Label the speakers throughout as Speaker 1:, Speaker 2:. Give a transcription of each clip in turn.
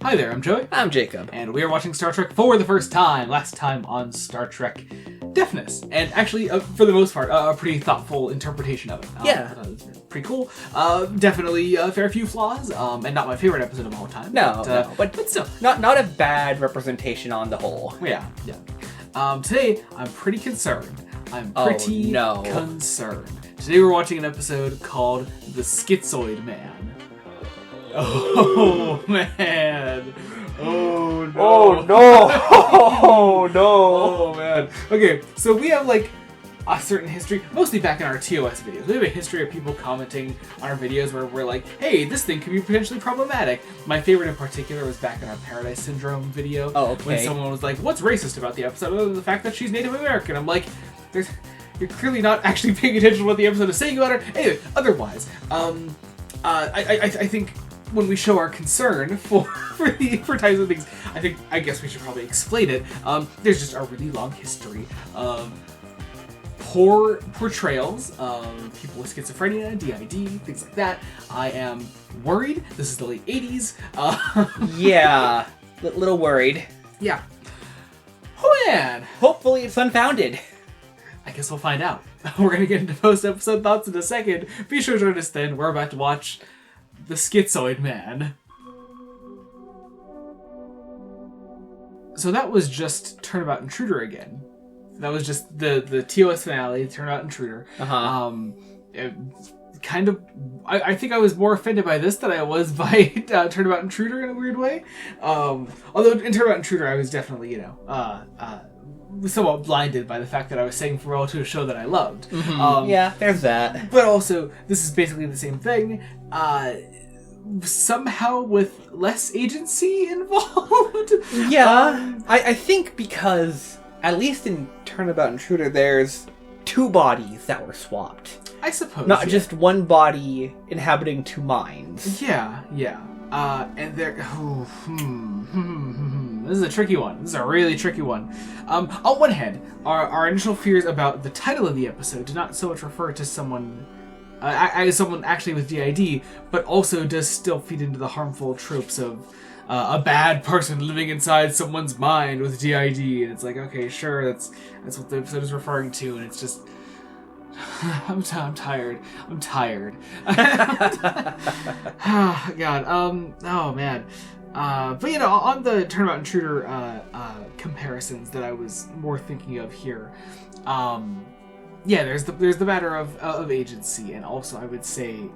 Speaker 1: Hi there, I'm Joey.
Speaker 2: I'm Jacob.
Speaker 1: And we are watching Star Trek for the first time. Last time on Star Trek Deafness. And actually, for the most part, a pretty thoughtful interpretation of it.
Speaker 2: Yeah.
Speaker 1: Pretty cool. Definitely a fair few flaws, and not my favorite episode of all time.
Speaker 2: But
Speaker 1: still.
Speaker 2: Not a bad representation on the whole.
Speaker 1: Yeah. Today, I'm pretty concerned. Concerned. Today we're watching an episode called The Schizoid Man. Oh, man. Oh, no.
Speaker 2: Oh, no. Oh, no.
Speaker 1: Oh, man. Okay, so we have, like, a certain history, mostly back in our TOS videos. We have a history of people commenting on our videos where we're like, hey, this thing could be potentially problematic. My favorite in particular was back in our Paradise Syndrome video.
Speaker 2: Oh, okay.
Speaker 1: When someone was like, what's racist about the episode? Oh, the fact that she's Native American. I'm like, you're clearly not actually paying attention to what the episode is saying about her. Anyway, otherwise, I think when we show our concern for types of things, I guess we should probably explain it. There's just a really long history of poor portrayals of people with schizophrenia, DID, things like that. I am worried. This is the late 80s.
Speaker 2: Yeah, little worried.
Speaker 1: Yeah. Oh man.
Speaker 2: Hopefully it's unfounded.
Speaker 1: I guess we'll find out. We're going to get into post-episode thoughts in a second. Be sure to join us then. We're about to watch The Schizoid Man. So that was just Turnabout Intruder again. That was just the TOS finale, Turnabout Intruder. I think I was more offended by this than I was by Turnabout Intruder in a weird way. Although in Turnabout Intruder I was definitely, somewhat blinded by the fact that I was saying farewell to a show that I loved.
Speaker 2: Yeah, there's that.
Speaker 1: But also, this is basically the same thing. Somehow with less agency involved.
Speaker 2: Yeah, I think because, at least in Turnabout Intruder, there's two bodies that were swapped.
Speaker 1: I suppose.
Speaker 2: Not just one body inhabiting two minds.
Speaker 1: Yeah. And they're... This is a tricky one. This is a really tricky one. On one hand, our initial fears about the title of the episode do not so much refer to someone... someone actually with DID, but also does still feed into the harmful tropes of a bad person living inside someone's mind with DID, and it's like, okay, sure, that's what the episode is referring to, and it's just... I'm tired. God. Oh man. But on the Turnabout Intruder comparisons that I was more thinking of here, there's the matter of agency, and also I would say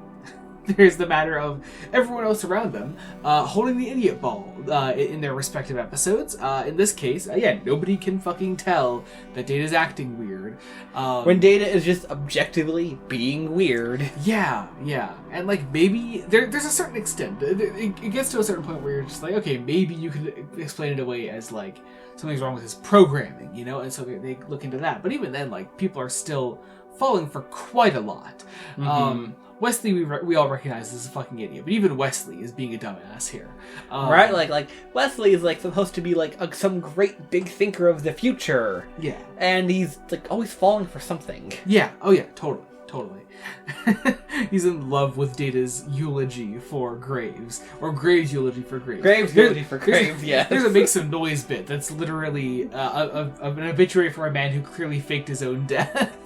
Speaker 1: there's the matter of everyone else around them holding the idiot ball in their respective episodes. In this case, nobody can fucking tell that Data's acting weird.
Speaker 2: When Data is just objectively being weird.
Speaker 1: Yeah. And, like, maybe... There's a certain extent. It gets to a certain point where you're just like, okay, maybe you could explain it away as, like, something's wrong with his programming, And so they look into that. But even then, like, people are still falling for quite a lot. Wesley, we all recognize as a fucking idiot, but even Wesley is being a dumbass here,
Speaker 2: right? Like Wesley is like supposed to be like some great big thinker of the future,
Speaker 1: yeah,
Speaker 2: and he's like always falling for something.
Speaker 1: Yeah, oh yeah, totally. He's in love with Data's eulogy for Graves, or Graves' eulogy for Graves.
Speaker 2: Graves' eulogy for Graves, yes.
Speaker 1: There's a make some noise bit that's literally an obituary for a man who clearly faked his own death.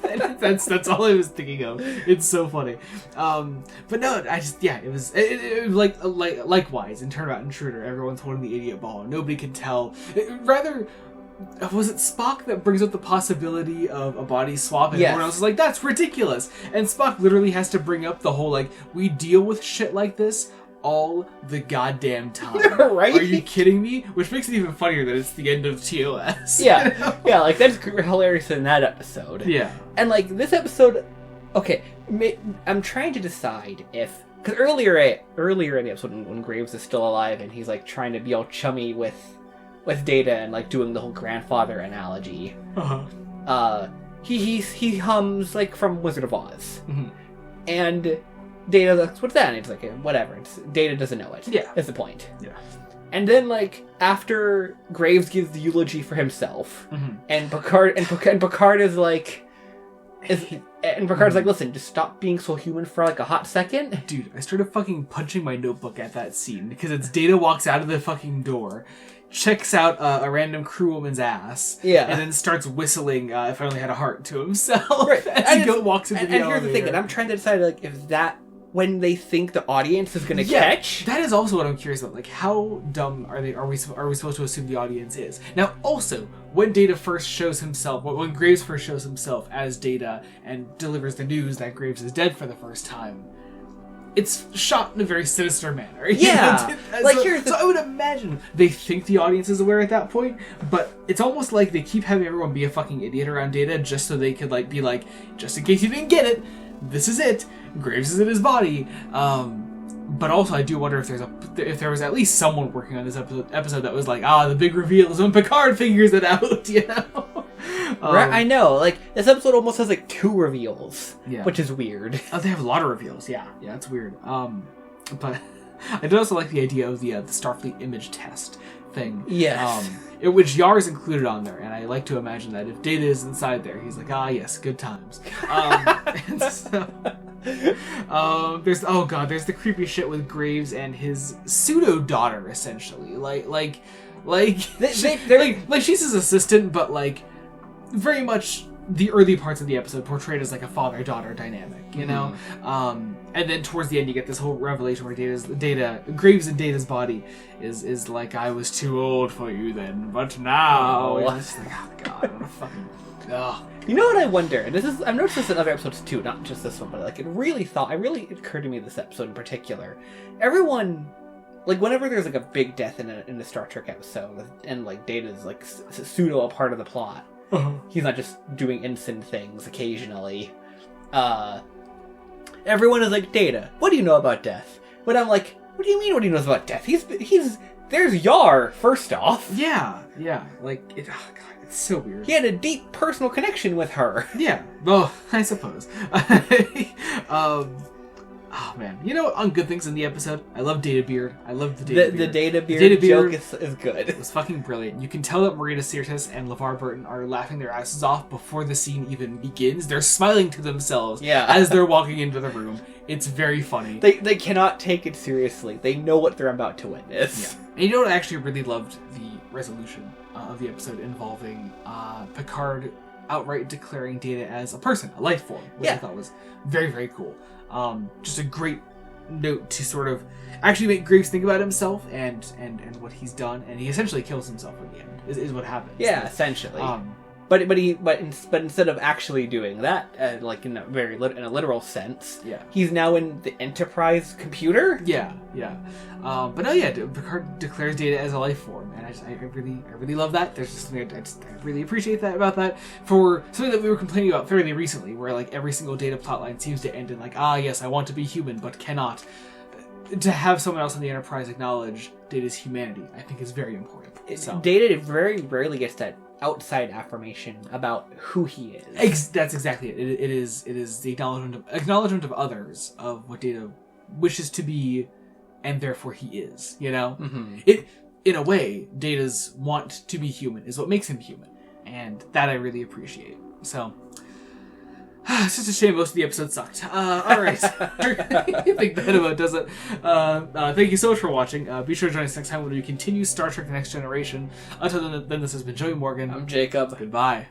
Speaker 1: that's all I was thinking of. It's so funny. But no, it was likewise in Turnabout Intruder, everyone's holding the idiot ball. Nobody can tell. Was it Spock that brings up the possibility of a body swap, and everyone else is like, that's ridiculous, and Spock literally has to bring up the whole, like, we deal with shit like this all the goddamn time.
Speaker 2: Right?
Speaker 1: Are you kidding me? Which makes it even funnier that it's the end of TOS.
Speaker 2: Yeah, yeah, like, that's hilarious in that episode.
Speaker 1: Yeah.
Speaker 2: And, like, this episode, okay, I'm trying to decide if, because earlier in the episode when Graves is still alive and he's, like, trying to be all chummy with Data and, like, doing the whole grandfather analogy. He hums, like, from Wizard of Oz. And Data looks, what's that? And he's like, whatever. Data doesn't know it.
Speaker 1: Yeah.
Speaker 2: That's the point.
Speaker 1: Yeah.
Speaker 2: And then, like, after Graves gives the eulogy for himself, and Picard is like, And Picard's like, listen, just stop being so human for like a hot second.
Speaker 1: Dude, I started fucking punching my notebook at that scene because it's Data walks out of the fucking door, checks out a random crewwoman's ass, and then starts whistling "If I Only Had a Heart" to himself as he walks into the elevator.
Speaker 2: And here's the thing, and I'm trying to decide like if that when they think the audience is going to catch.
Speaker 1: That is also what I'm curious about. Like, how dumb are they? Are we supposed to assume the audience is? Now, also, when Data first shows himself, when Graves first shows himself as Data and delivers the news that Graves is dead for the first time, it's shot in a very sinister manner.
Speaker 2: Yeah.
Speaker 1: So I would imagine they think the audience is aware at that point, but it's almost like they keep having everyone be a fucking idiot around Data just so they could like be like, just in case you didn't get it, this is it. Graves is in his body. But also I do wonder if there was at least someone working on this episode that was like, the big reveal is when Picard figures it out, you know?
Speaker 2: Right, I know. Like, this episode almost has like 2 reveals, which is weird.
Speaker 1: Oh, they have a lot of reveals. Yeah, it's weird. But I do also like the idea of the Starfleet image test thing.
Speaker 2: Yes.
Speaker 1: Which Yar's included on there, and I like to imagine that if Data is inside there, he's like, yes, good times. And so, there's the creepy shit with Graves and his pseudo daughter, essentially. Like she's his assistant, but like very much the early parts of the episode portrayed as like a father-daughter dynamic, you know? And then towards the end you get this whole revelation where Graves in Data's body is like, I was too old for you then, but now... It's like, oh god, what a fucking... Oh.
Speaker 2: You know what I wonder? And I've noticed this in other episodes too, not just this one, but like it really occurred to me this episode in particular. Everyone, like whenever there's like a big death in a Star Trek episode, and like Data's like pseudo a part of the plot, he's not just doing innocent things occasionally. Everyone is like, Data, what do you know about death? But I'm like, what do you mean what he knows about death? There's Yar, first off.
Speaker 1: Yeah. Like, oh god, it's so weird.
Speaker 2: He had a deep personal connection with her.
Speaker 1: Yeah, well, I suppose. Oh man, you know, on good things in the episode, I love Data Beard. I love the Data Beard.
Speaker 2: The Data Beard joke is good.
Speaker 1: It was fucking brilliant. You can tell that Marina Sirtis and LeVar Burton are laughing their asses off before the scene even begins. They're smiling to themselves as they're walking into the room. It's very funny.
Speaker 2: They cannot take it seriously. They know what they're about to witness.
Speaker 1: Yeah. And you know what I actually really loved? The resolution of the episode involving Picard outright declaring Data as a person, a life form, which I thought was very, very cool. Just a great note to sort of actually make Graves think about himself and what he's done, and he essentially kills himself in the end. Is what happens.
Speaker 2: Yeah, essentially. But instead of actually doing that, like in a literal sense, he's now in the Enterprise computer.
Speaker 1: Yeah. But no, Picard declares Data as a life form, and I really love that. There's just something I really appreciate that about that, for something that we were complaining about fairly recently, where like every single Data plotline seems to end in like, yes, I want to be human but cannot. To have someone else in the Enterprise acknowledge Data's humanity, I think is very important.
Speaker 2: Data very rarely gets that outside affirmation about who he is.
Speaker 1: That's exactly it. It is the acknowledgement of others of what Data wishes to be, and therefore he is. You know, It in a way, Data's want to be human is what makes him human, and that I really appreciate. So. It's just a shame most of the episode sucked. All right. I think that about does it. Thank you so much for watching. Be sure to join us next time when we continue Star Trek The Next Generation. Until then, this has been Joey Morgan.
Speaker 2: I'm Jacob.
Speaker 1: Goodbye.